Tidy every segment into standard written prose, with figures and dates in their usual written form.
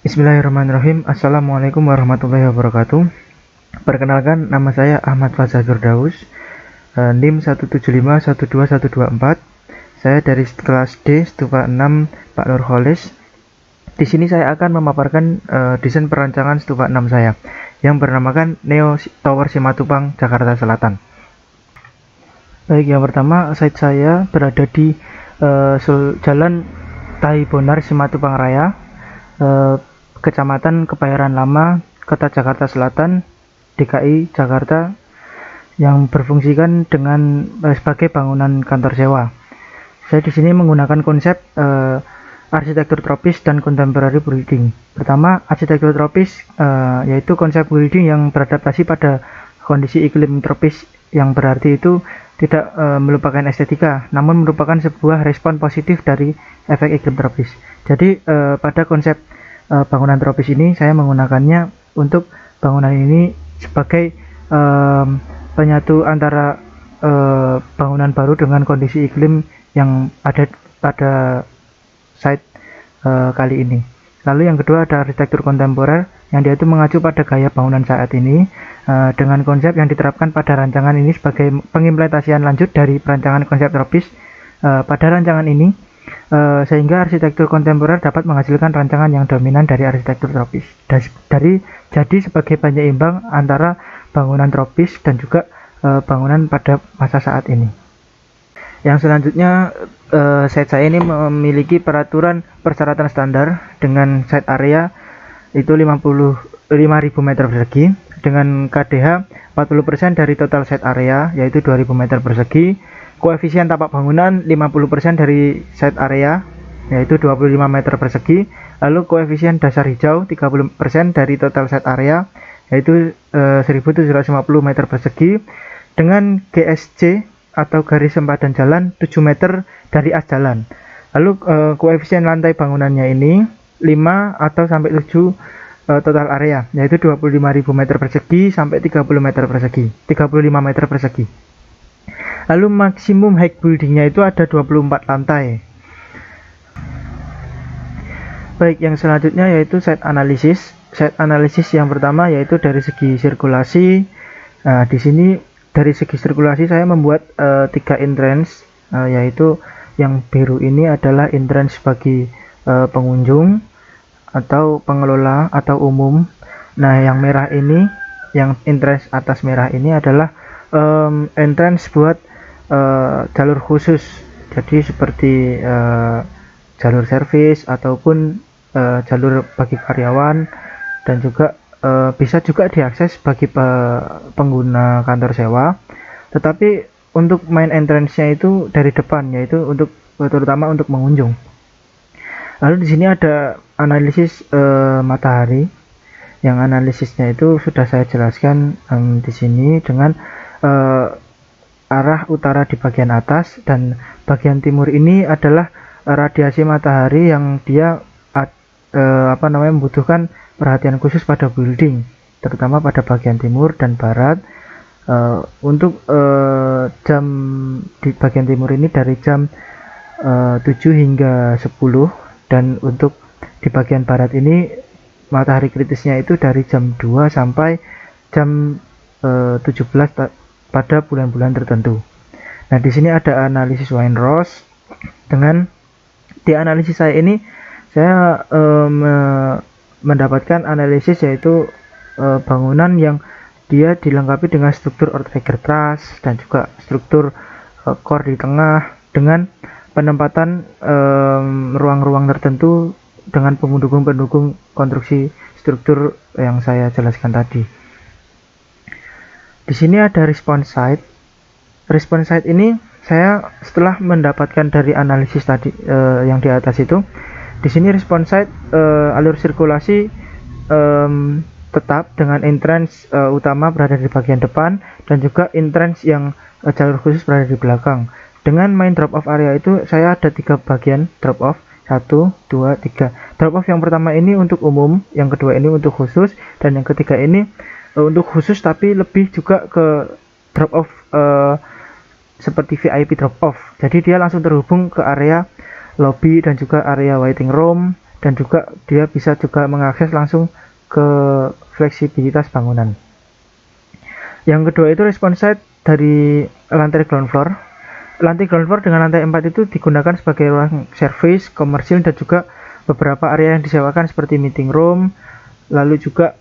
Bismillahirrahmanirrahim. Assalamualaikum warahmatullahi wabarakatuh. Perkenalkan, nama saya Ahmad Fazal Firdaus, NIM 1751224. Saya dari kelas D Stupa 6 Pak Nur Kholis. Di sini saya akan memaparkan desain perancangan Stupa 6 saya yang bernamakan Neo Tower Simatupang, Jakarta Selatan. Baik, yang pertama site saya berada di Jalan Tahi Bonar Simatupang Raya, Kecamatan Kebayoran Lama, Kota Jakarta Selatan, DKI Jakarta, yang berfungsikan dengan sebagai bangunan kantor sewa. Saya di sini menggunakan konsep arsitektur tropis dan contemporary building. Pertama, arsitektur tropis yaitu konsep building yang beradaptasi pada kondisi iklim tropis, yang berarti itu tidak melupakan estetika, namun merupakan sebuah respon positif dari efek iklim tropis. Jadi pada konsep bangunan tropis ini saya menggunakannya untuk bangunan ini sebagai penyatu antara bangunan baru dengan kondisi iklim yang ada pada site kali ini. Lalu yang kedua ada arsitektur kontemporer, yang dia itu mengacu pada gaya bangunan saat ini dengan konsep yang diterapkan pada rancangan ini sebagai pengimplementasian lanjut dari perancangan konsep tropis pada rancangan ini, sehingga arsitektur kontemporer dapat menghasilkan rancangan yang dominan dari arsitektur tropis. Jadi sebagai penyeimbang antara bangunan tropis dan juga bangunan pada masa saat ini. Yang selanjutnya, site saya ini memiliki peraturan persyaratan standar dengan site area itu 55.000 meter persegi dengan KDH 40% dari total site area yaitu 2.000 meter persegi. Koefisien tapak bangunan 50% dari site area yaitu 25 meter persegi. Lalu koefisien dasar hijau 30% dari total site area yaitu 1750 meter persegi dengan GSC atau garis sempadan jalan 7 meter dari as jalan. Lalu koefisien lantai bangunannya ini 5 atau sampai 7 total area yaitu 25.000 meter persegi sampai 35 meter persegi. Lalu maksimum height buildingnya itu ada 24 lantai. Baik, yang selanjutnya yaitu site analisis. Site analisis yang pertama yaitu dari segi sirkulasi. Di sini dari segi sirkulasi saya membuat 3 entrance, yaitu yang biru ini adalah entrance bagi pengunjung atau pengelola atau umum. Nah, yang merah ini, yang entrance atas merah ini adalah entrance buat jalur khusus, jadi seperti jalur servis ataupun jalur bagi karyawan, dan juga bisa juga diakses bagi pengguna kantor sewa. Tetapi untuk main entrance-nya itu dari depan, yaitu untuk terutama untuk pengunjung. Lalu di sini ada analisis matahari, yang analisisnya itu sudah saya jelaskan di sini dengan arah utara di bagian atas, dan bagian timur ini adalah radiasi matahari yang dia membutuhkan perhatian khusus pada building, terutama pada bagian timur dan barat. Untuk jam di bagian timur ini dari jam 7 hingga 10, dan untuk di bagian barat ini matahari kritisnya itu dari jam 2 sampai jam 17 pada bulan-bulan tertentu. Nah, di sini ada analisis Wainwright. Dengan di analisis saya ini saya mendapatkan analisis yaitu bangunan yang dia dilengkapi dengan struktur outrigger truss dan juga struktur core di tengah dengan penempatan ruang-ruang tertentu dengan pendukung konstruksi struktur yang saya jelaskan tadi. Di sini ada response site. Response site ini saya setelah mendapatkan dari analisis tadi yang di atas itu. Di sini response site alur sirkulasi tetap dengan entrance utama berada di bagian depan, dan juga entrance yang jalur khusus berada di belakang. Dengan main drop off area itu saya ada 3 bagian drop off, 1, 2, 3. Drop off yang pertama ini untuk umum, yang kedua ini untuk khusus, dan yang ketiga ini untuk khusus tapi lebih juga ke drop off seperti VIP drop off. Jadi dia langsung terhubung ke area lobby dan juga area waiting room dan juga dia bisa juga mengakses langsung ke fleksibilitas bangunan. Yang kedua itu response side dari lantai ground floor. Lantai ground floor dengan lantai 4 itu digunakan sebagai ruang service, komersil, dan juga beberapa area yang disewakan seperti meeting room. Lalu juga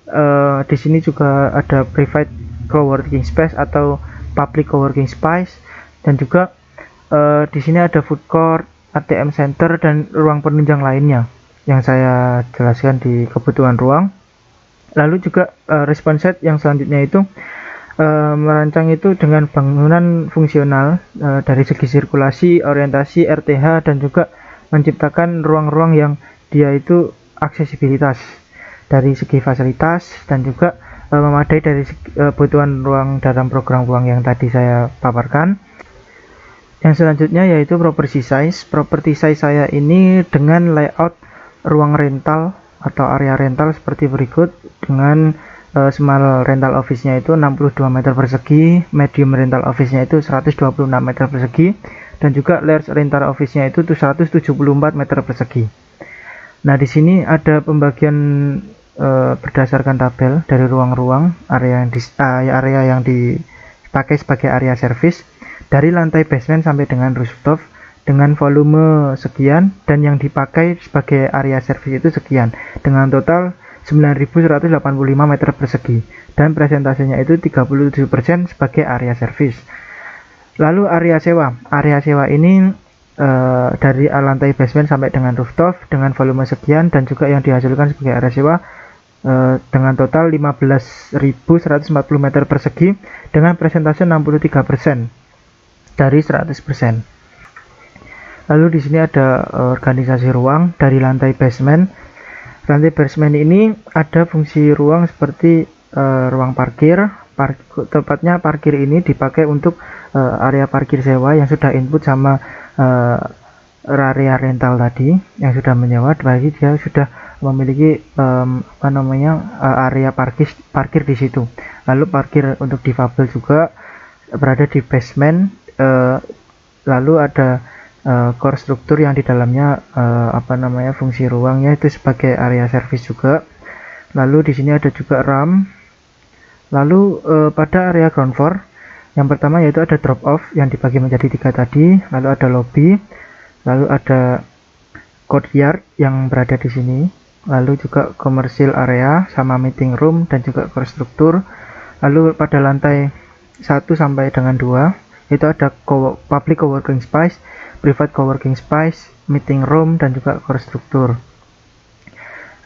di sini juga ada private coworking space atau public coworking space, dan juga di sini ada food court, ATM center, dan ruang penunjang lainnya yang saya jelaskan di kebutuhan ruang. Lalu juga response side yang selanjutnya itu merancang itu dengan bangunan fungsional dari segi sirkulasi, orientasi, RTH, dan juga menciptakan ruang-ruang yang dia itu aksesibilitas dari segi fasilitas, dan juga memadai dari kebutuhan ruang dalam program ruang yang tadi saya paparkan. Yang selanjutnya yaitu property size. Property size saya ini dengan layout ruang rental atau area rental seperti berikut, dengan small rental office-nya itu 62 meter persegi, medium rental office-nya itu 126 meter persegi, dan juga large rental office-nya itu 174 meter persegi. Nah, di sini ada pembagian berdasarkan tabel dari ruang-ruang area yang dipakai sebagai area service, dari lantai basement sampai dengan rooftop dengan volume sekian, dan yang dipakai sebagai area service itu sekian, dengan total 9.185 meter persegi, dan presentasenya itu 37% sebagai area service. Lalu area sewa. Area sewa ini dari lantai basement sampai dengan rooftop dengan volume sekian, dan juga yang dihasilkan sebagai area sewa dengan total 15.140 meter persegi dengan presentase 63% dari 100%. Lalu di sini ada organisasi ruang dari lantai basement. Lantai basement ini ada fungsi ruang seperti ruang parkir. Tepatnya parkir ini dipakai untuk area parkir sewa yang sudah input sama area rental tadi yang sudah menyewa, berarti dia sudah memiliki area parkir di situ. Lalu parkir untuk difabel juga berada di basement. Lalu ada core struktur yang di dalamnya fungsi ruangnya itu sebagai area service juga. Lalu di sini ada juga RAM. Lalu pada area ground floor yang pertama yaitu ada drop off yang dibagi menjadi 3 tadi. Lalu ada lobby, lalu ada courtyard yang berada di sini, lalu juga commercial area sama meeting room dan juga core struktur. Lalu pada lantai 1 sampai dengan 2 itu ada public coworking space, private coworking space, meeting room, dan juga core struktur.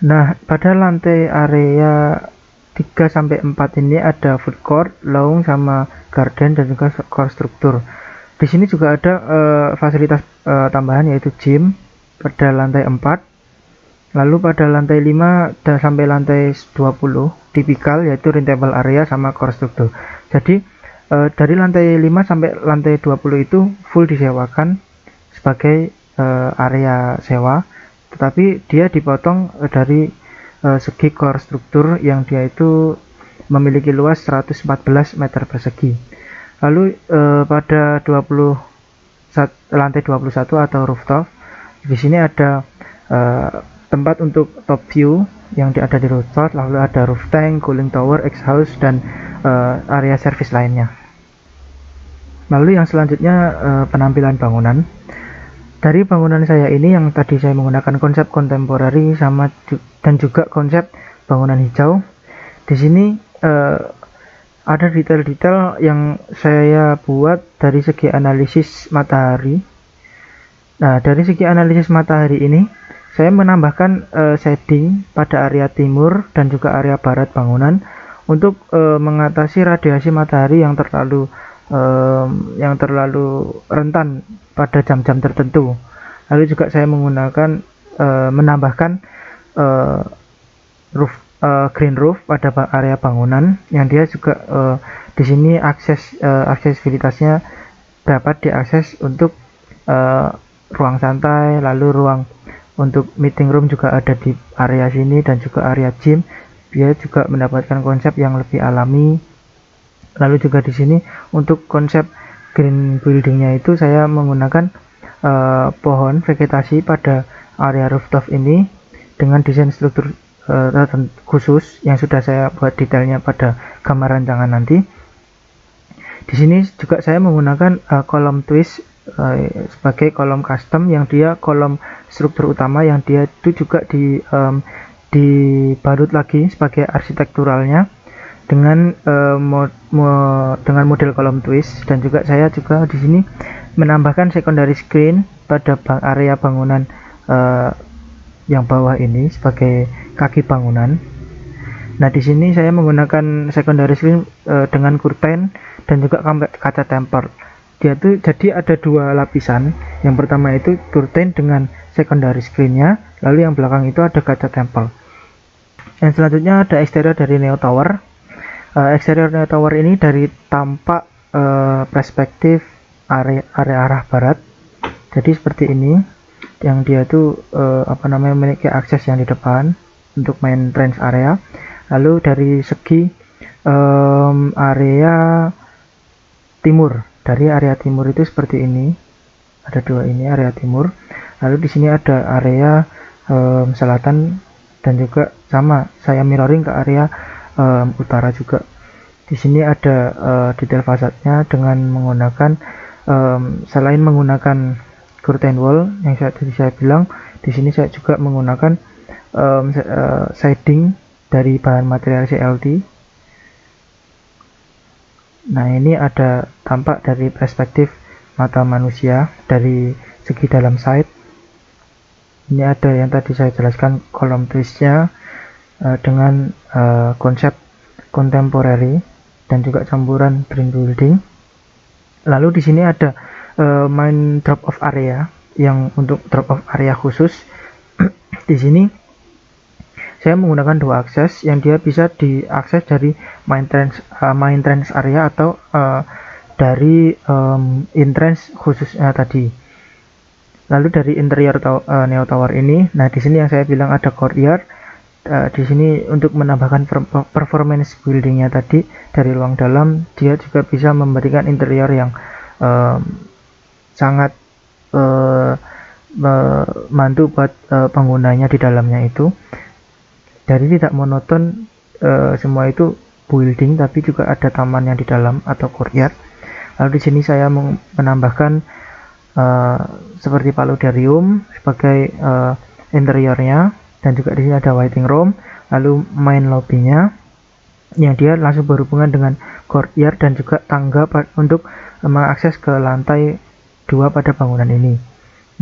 Nah, pada lantai area 3 sampai 4 ini ada food court, lawn sama garden, dan juga core struktur. Di sini juga ada fasilitas tambahan yaitu gym pada lantai 4. Lalu pada lantai 5 dan sampai lantai 20 tipikal yaitu rentable area sama core struktur. Jadi dari lantai 5 sampai lantai 20 itu full disewakan sebagai area sewa, tetapi dia dipotong dari segi core struktur yang dia itu memiliki luas 114 meter persegi. Lalu pada lantai 21 atau rooftop, di sini ada tempat untuk top view yang ada di rooftop, lalu ada roof tank, cooling tower, exhaust, dan area service lainnya. Lalu yang selanjutnya penampilan bangunan. Dari bangunan saya ini yang tadi saya menggunakan konsep kontemporari dan juga konsep bangunan hijau. Di sini ada detail-detail yang saya buat dari segi analisis matahari. Nah, dari segi analisis matahari ini saya menambahkan shading pada area timur dan juga area barat bangunan untuk mengatasi radiasi matahari yang terlalu rentan pada jam-jam tertentu. Lalu juga saya menambahkan green roof pada area bangunan yang dia juga di sini aksesibilitasnya dapat diakses untuk ruang santai, lalu ruang untuk meeting room juga ada di area sini, dan juga area gym dia juga mendapatkan konsep yang lebih alami. Lalu juga di sini untuk konsep green buildingnya itu saya menggunakan pohon vegetasi pada area rooftop ini dengan desain struktur khusus yang sudah saya buat detailnya pada gambar rancangan nanti. Di sini juga saya menggunakan kolom twist sebagai kolom custom, yang dia kolom struktur utama yang dia itu juga dibalut lagi sebagai arsitekturalnya dengan dengan model kolom twist. Dan juga saya juga di sini menambahkan secondary screen pada area bangunan yang bawah ini sebagai kaki bangunan. Nah, di sini saya menggunakan secondary screen dengan curtain dan juga kaca tempered. Dia tuh jadi ada dua lapisan. Yang pertama itu curtain dengan secondary screen-nya, lalu yang belakang itu ada kaca tempered. Yang selanjutnya ada eksterior dari Neo Tower. Eksterior Neo Tower ini dari tampak perspektif area arah barat. Jadi seperti ini, yang dia tuh memiliki akses yang di depan untuk main range area. Lalu dari segi area timur, dari area timur itu seperti ini, ada dua ini area timur. Lalu di sini ada area selatan, dan juga sama saya mirroring ke area utara juga. Di sini ada detail fasadnya dengan menggunakan selain menggunakan curtain wall yang tadi saya bilang, di sini saya juga menggunakan shading dari bahan material CLT. Nah, ini ada tampak dari perspektif mata manusia dari segi dalam side. Ini ada yang tadi saya jelaskan kolom twistnya dengan konsep contemporary dan juga campuran green building. Lalu di sini ada main drop off area, yang untuk drop off area khusus. Di sini saya menggunakan dua akses yang dia bisa diakses dari main trans area atau dari entrance khususnya tadi. Lalu dari interior Neo Tower ini, nah di sini yang saya bilang ada courtyard. Di sini untuk menambahkan performance buildingnya tadi dari ruang dalam, dia juga bisa memberikan interior yang sangat membantu buat penggunanya di dalamnya itu. Jadi tidak monoton semua itu building, tapi juga ada taman yang di dalam atau courtyard. Lalu di sini saya menambahkan seperti paludarium sebagai interiornya, dan juga di sini ada waiting room, lalu main lobbynya yang dia langsung berhubungan dengan courtyard, dan juga tangga untuk mengakses ke lantai 2 pada bangunan ini.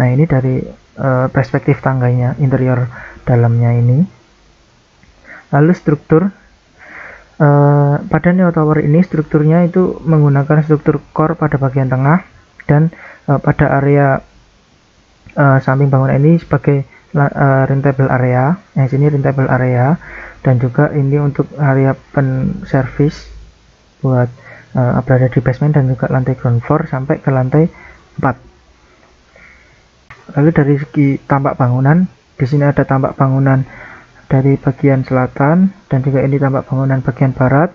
Nah, ini dari perspektif tangganya, interior dalamnya ini. Lalu struktur pada Neo Tower ini, strukturnya itu menggunakan struktur core pada bagian tengah, dan pada area samping bangunan ini sebagai rentable area. Yang sini rentable area, dan juga ini untuk area pen service buat berada di basement dan juga lantai ground floor sampai ke lantai 4. Lalu dari segi tampak bangunan, di sini ada tampak bangunan dari bagian selatan, dan juga ini tampak bangunan bagian barat,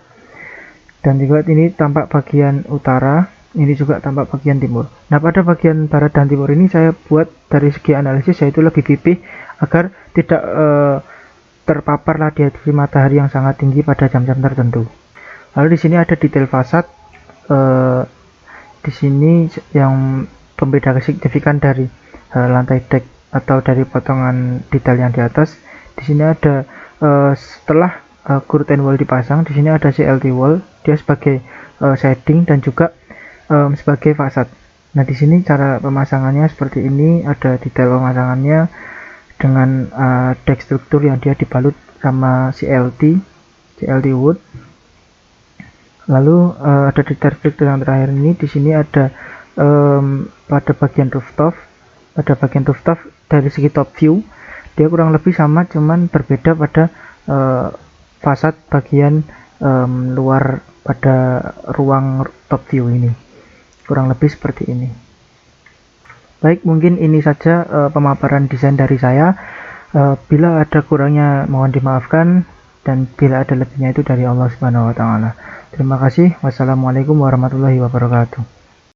dan juga ini tampak bagian utara, ini juga tampak bagian timur. Nah, pada bagian barat dan timur ini saya buat dari segi analisis, yaitu lebih pipih agar tidak terpapar radiasi matahari yang sangat tinggi pada jam-jam tertentu. Lalu di sini ada detail fasad. Di sini yang pembeda signifikan dari lantai deck atau dari potongan detail yang di atas. Di sini ada setelah curtain wall dipasang, di sini ada CLT wall, dia sebagai shading dan juga sebagai fasad. Nah, di sini cara pemasangannya seperti ini, ada detail pemasangannya dengan deck struktur yang dia dibalut sama CLT wood. Lalu ada detail struktur yang terakhir ini, di sini ada pada bagian rooftop. Pada bagian rooftop dari segi top view dia kurang lebih sama, cuman berbeda pada fasad bagian luar pada ruang top view ini, kurang lebih seperti ini. Baik, mungkin ini saja pemaparan desain dari saya. Bila ada kurangnya mohon dimaafkan, dan bila ada lebihnya itu dari Allah Subhanahu wa taala. Terima kasih. Wassalamualaikum warahmatullahi wabarakatuh.